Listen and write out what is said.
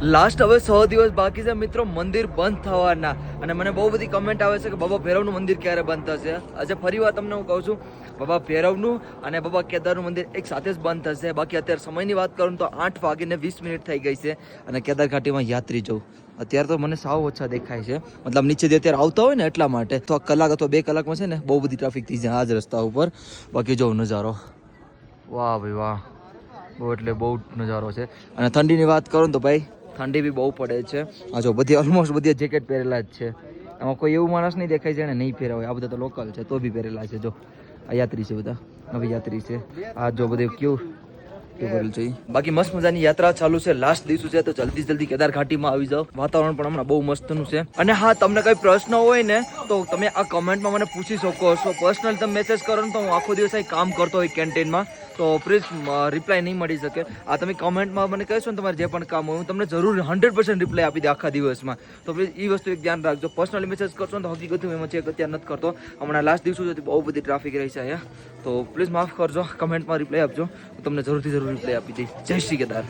Last હવે 100 દિવસ બાકી છે મિત્રો મંદિર બંધ થવાના અને મને બહુ બધી કમેન્ટ આવે છે કે બાબા ભૈરવનું મંદિર ક્યારે બંધ થશે. આજે ફરી વાર તમને હું કહું છું બાબા ભૈરવનું અને બાબા કેદારનું મંદિર એક સાથે જ બંધ થશે. બાકી અત્યારે સમયની વાત કરું તો 8:20 થઈ ગઈ છે અને કેદાર ઘાટીમાં યાત્રી જવું અત્યારે તો મને સાવ ઓછા દેખાય છે. મતલબ નીચેથી અત્યારે આવતા હોય ને એટલા માટે તો કલાક અથવા 2 કલાકમાં છે ને બહુ બધી ટ્રાફિક થઈ જાય આ જ રસ્તા ઉપર. બાકી જો નજારો વાહ ભાઈ વાહ, બહુ એટલે બહુ નજારો છે. અને ઠંડીની વાત કરું તો ભાઈ ઠંડી બી બહુ પડે છે. આ જો બધી ઓલમોસ્ટ બધી જેકેટ પહેરેલા જ છે. એમાં કોઈ એવું માણસ નહીં દેખાય છે ને નહીં પહેર્યા હોય. આ બધા તો લોકલ છે તો બી પહેરેલા છે. જો આ યાત્રી છે, બધા નવી યાત્રી છે. આ જો બધું કેવું ભરેલું છે. બાકી મસ્ત મજાની યાત્રા ચાલુ છે. લાસ્ટ દિવસ છે તો જલ્દી કેદાર ઘાટીમાં આવી જાઓ. વાતાવરણ પણ હમણાં બહુ મસ્તનું છે. અને હા, તમને કઈ પ્રશ્ન હોય ને તો તમે આ કમેન્ટમાં મને પૂછી શકો છો. પર્સનલ તમે મેસેજ કરો ને તો હું આખો દિવસ અહીં કામ કરતો હોય કેન્ટીનમાં, તો પ્લીઝ રિપ્લાય નહીં મળી શકે. આ તમે કમેન્ટમાં મને કહેશો ને તમારે જે પણ કામ હોય હું તમને જરૂર 100% રિપ્લાય આપી દે આખા દિવસમાં. તો પ્લીઝ એ વસ્તુ એક ધ્યાન રાખજો. પર્સનલી મેસેજ કરશો ને તો હકીકત હું એમાં ચેક અત્યારે નથી કરતો. હમણાં લાસ્ટ દિવસો સુધી બહુ બધી ટ્રાફિક રહી છે અહીંયા, તો પ્લીઝ માફ કરજો. કમેન્ટમાં રિપ્લાય આપજો, હું તમને જરૂરથી જરૂર રિપ્લાય આપી દઈશ. જય શ્રી કેદાર.